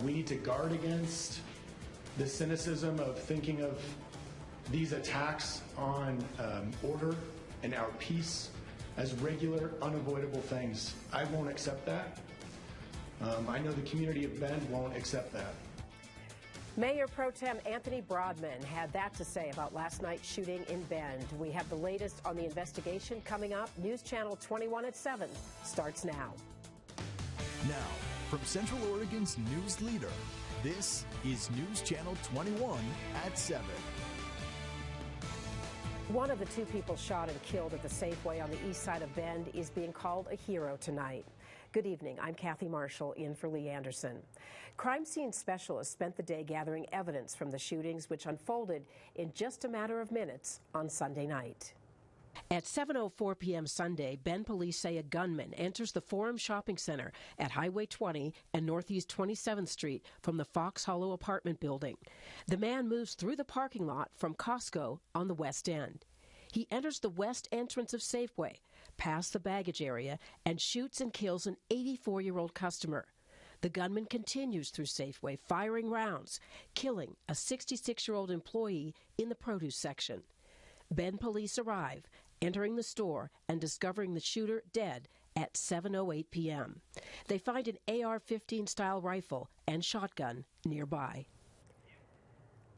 We need to guard against the cynicism of thinking of these attacks on order and our peace as regular, unavoidable things. I won't accept that. I know the community of Bend won't accept that. Mayor Pro Tem Anthony Broadman had that to say about last night's shooting in Bend. We have the latest on the investigation coming up. News Channel 21 at 7 starts now. Now, from Central Oregon's news leader, this is News Channel 21 at 7. One of the two people shot and killed at the Safeway on the east side of Bend is being called a hero tonight. Good evening. I'm Kathy Marshall in for Lee Anderson. Crime scene specialists spent the day gathering evidence from the shootings, which unfolded in just a matter of minutes on Sunday night. At 7:04 p.m. Sunday, Bend police say a gunman enters the Forum Shopping Center at Highway 20 and Northeast 27th Street from the Fox Hollow apartment building. The man moves through the parking lot from Costco on the west end. He enters the west entrance of Safeway, past the baggage area, and shoots and kills an 84-year-old customer. The gunman continues through Safeway, firing rounds, killing a 66-year-old employee in the produce section. Bend police arrive, entering the store and discovering the shooter dead at 7:08 p.m. They find an AR-15 style rifle and shotgun nearby.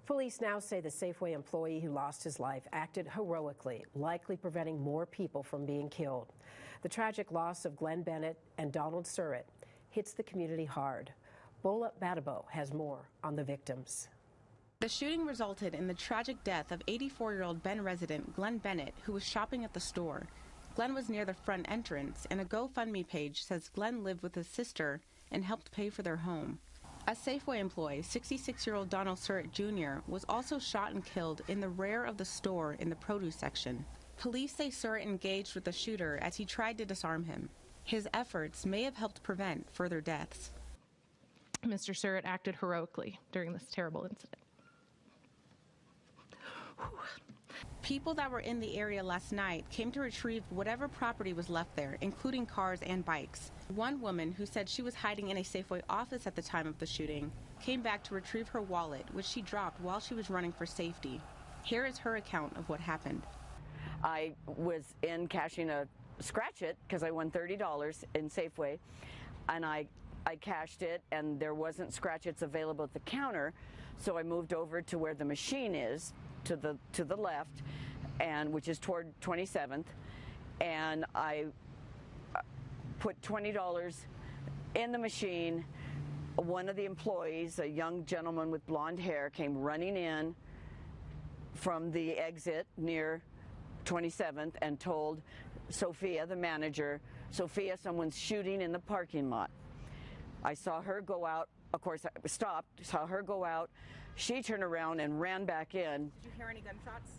Police now say the Safeway employee who lost his life acted heroically, likely preventing more people from being killed. The tragic loss of Glenn Bennett and Donald Surratt hits the community hard. Bola Badabo has more on the victims. The shooting resulted in the tragic death of 84-year-old Bend resident Glenn Bennett, who was shopping at the store. Glenn was near the front entrance, and a GoFundMe page says Glenn lived with his sister and helped pay for their home. A Safeway employee, 66-year-old Donald Surratt Jr., was also shot and killed in the rear of the store in the produce section. Police say Surratt engaged with the shooter as he tried to disarm him. His efforts may have helped prevent further deaths. Mr. Surratt acted heroically during this terrible incident. People that were in the area last night came to retrieve whatever property was left there, including cars and bikes. One woman, who said she was hiding in a Safeway office at the time of the shooting, came back to retrieve her wallet, which she dropped while she was running for safety. Here is her account of what happened. I was in cashing a scratch it because I won $30 in Safeway, and I cashed it, and there wasn't scratch-its available at the counter, so I moved over to where the machine is, to the left, and which is toward 27th, and I put $20 in the machine. One of the employees, a young gentleman with blonde hair, came running in from the exit near 27th and told Sophia, the manager, "Sophia, someone's shooting in the parking lot." I saw her go out. Of course, I stopped, saw her go out. She turned around and ran back in. Did you hear any gunshots?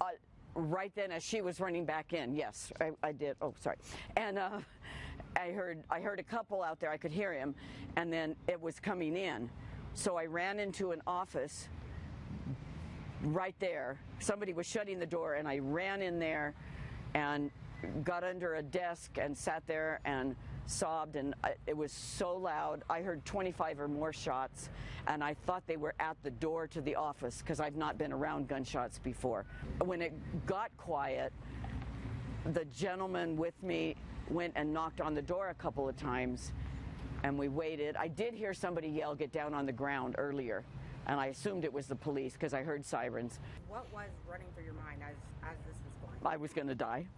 Right then, as she was running back in, yes, I did. Oh, sorry. And I heard a couple out there. I could hear him, and then it was coming in. So I ran into an office right there. Somebody was shutting the door, and I ran in there and got under a desk and sat there and sobbed, and it was so loud. I heard 25 or more shots, and I thought they were at the door to the office because I've not been around gunshots before. When it got quiet, the gentleman with me went and knocked on the door a couple of times, and we waited. I did hear somebody yell, "Get down on the ground," earlier, and I assumed it was the police because I heard sirens. What was running through your mind as this was going on? I was going to die.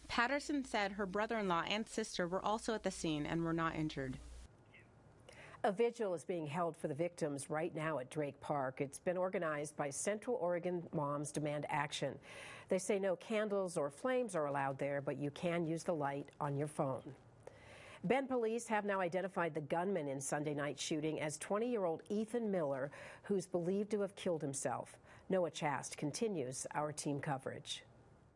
Patterson said her brother-in-law and sister were also at the scene and were not injured. A vigil is being held for the victims right now at Drake Park. It's been organized by Central Oregon Moms Demand Action. They say no candles or flames are allowed there, but you can use the light on your phone. Bend police have now identified the gunman in Sunday night's shooting as 20-year-old Ethan Miller, who's believed to have killed himself. Noah Chast continues our team coverage.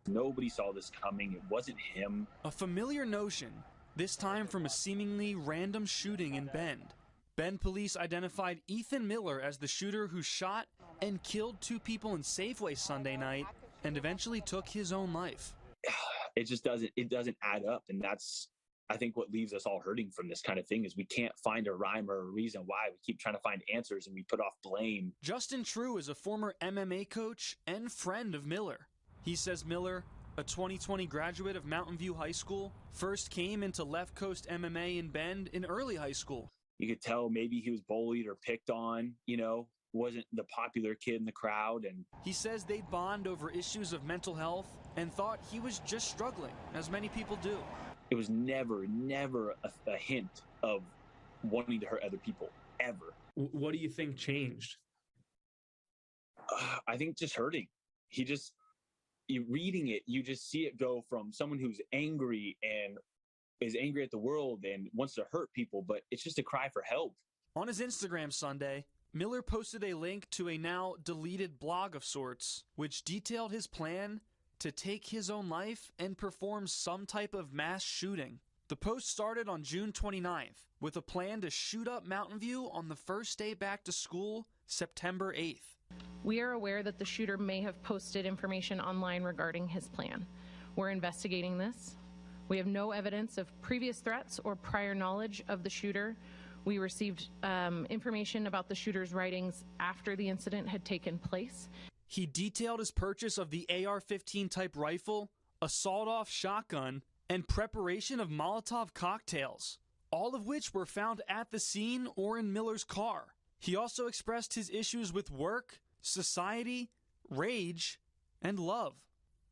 Nobody saw this coming. It wasn't him. A familiar notion, this time from a seemingly random shooting in Bend. Bend police identified Ethan Miller as the shooter who shot and killed two people in Safeway Sunday night and eventually took his own life. It just doesn't add up, and that's I think what leaves us all hurting from this kind of thing is we can't find a rhyme or a reason why. We keep trying to find answers and we put off blame. Justin True is a former MMA coach and friend of Miller. He says Miller, a 2020 graduate of Mountain View High School, first came into Left Coast MMA in Bend in early high school. You could tell maybe he was bullied or picked on, wasn't the popular kid in the crowd. And he says they bond over issues of mental health and thought he was just struggling, as many people do. It was never a hint of wanting to hurt other people, ever. What do you think changed? I think just hurting. You reading it, you just see it go from someone who's angry and is angry at the world and wants to hurt people, but it's just a cry for help. On his Instagram Sunday, Miller posted a link to a now deleted blog of sorts, which detailed his plan to take his own life and perform some type of mass shooting. The post started on June 29th with a plan to shoot up Mountain View on the first day back to school, September 8th. We are aware that the shooter may have posted information online regarding his plan. We're investigating this. We have no evidence of previous threats or prior knowledge of the shooter. We received information about the shooter's writings after the incident had taken place. He detailed his purchase of the AR-15 type rifle, a sawed-off shotgun, and preparation of Molotov cocktails, all of which were found at the scene or in Miller's car. He also expressed his issues with work, society, rage, and love.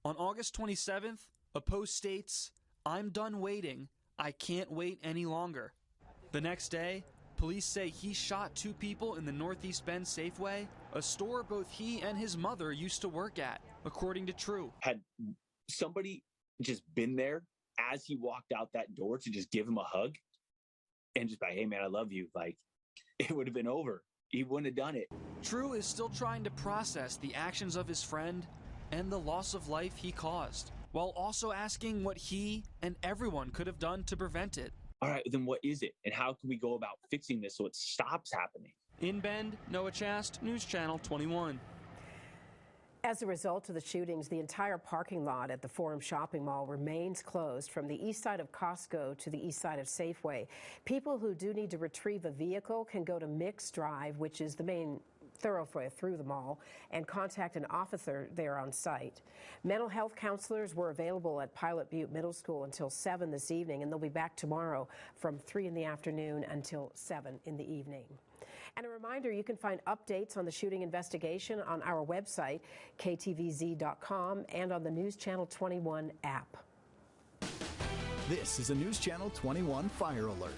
On August 27th, a post states, "I'm done waiting. I can't wait any longer." The next day, police say he shot 2 people in the Northeast Bend Safeway, a store both he and his mother used to work at, according to True. Had somebody just been there as he walked out that door to just give him a hug and just be like, "Hey man, I love you," it would have been over. He wouldn't have done it. True is still trying to process the actions of his friend and the loss of life he caused, while also asking what he and everyone could have done to prevent it. All right, then what is it? And how can we go about fixing this so it stops happening? In Bend, Noah Chast, News Channel 21. As a result of the shootings, the entire parking lot at the Forum Shopping Mall remains closed from the east side of Costco to the east side of Safeway. People who do need to retrieve a vehicle can go to Mix Drive, which is the main thoroughfare through the mall, and contact an officer there on site. Mental health counselors were available at Pilot Butte Middle School until 7 this evening, and they'll be back tomorrow from 3 in the afternoon until 7 in the evening. And a reminder, you can find updates on the shooting investigation on our website, ktvz.com, and on the News Channel 21 app. This is a News Channel 21 fire alert.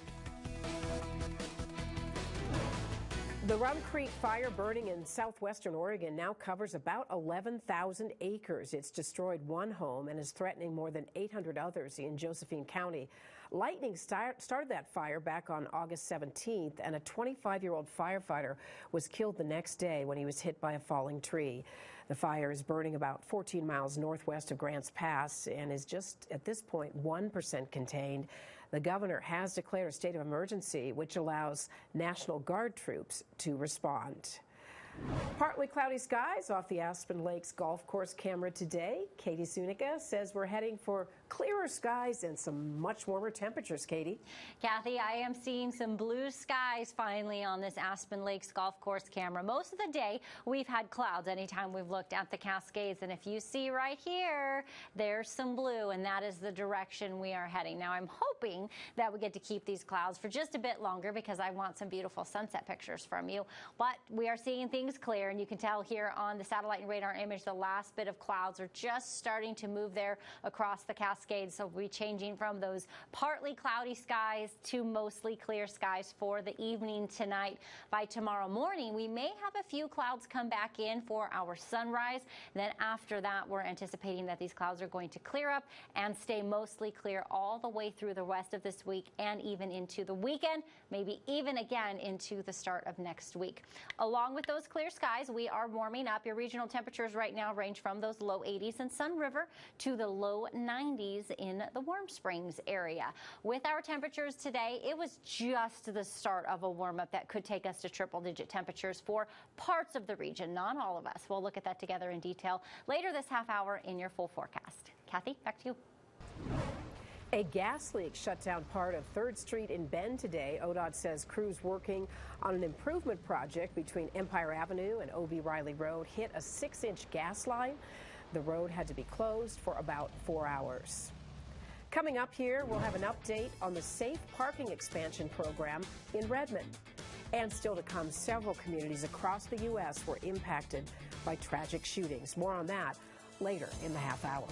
The Rum Creek fire burning in southwestern Oregon now covers about 11,000 acres. It's destroyed 1 home and is threatening more than 800 others in Josephine County. Lightning started that fire back on August 17th, and a 25-year-old firefighter was killed the next day when he was hit by a falling tree. The fire is burning about 14 miles northwest of Grants Pass and is just, at this point, 1% contained. The governor has declared a state of emergency, which allows National Guard troops to respond. Partly cloudy skies off the Aspen Lakes golf course camera today. Katie Sunica says we're heading for clearer skies and some much warmer temperatures, Katie. Kathy, I am seeing some blue skies finally on this Aspen Lakes golf course camera. Most of the day, we've had clouds anytime we've looked at the Cascades. And if you see right here, there's some blue, and that is the direction we are heading. Now, I'm hoping that we get to keep these clouds for just a bit longer because I want some beautiful sunset pictures from you. But we are seeing things clear, and you can tell here on the satellite and radar image the last bit of clouds are just starting to move there across the Cascades. So we'll be changing from those partly cloudy skies to mostly clear skies for the evening tonight. By tomorrow morning, we may have a few clouds come back in for our sunrise. Then after that, we're anticipating that these clouds are going to clear up and stay mostly clear all the way through the rest of this week and even into the weekend, maybe even again into the start of next week. Along with those clear skies, we are warming up. Your regional temperatures right now range from those low 80s in Sun River to the low 90s in the Warm Springs area. With our temperatures today, it was just the start of a warm up that could take us to triple-digit temperatures for parts of the region, not all of us. We'll look at that together in detail later this half hour in your full forecast. Kathy, back to you. A gas leak shut down part of 3rd Street in Bend today. ODOT says crews working on an improvement project between Empire Avenue and O.B. Riley Road hit a 6-inch gas line. The road had to be closed for about 4 hours. Coming up here, we'll have an update on the safe parking expansion program in Redmond. And still to come, several communities across the U.S. were impacted by tragic shootings. More on that later in the half hour.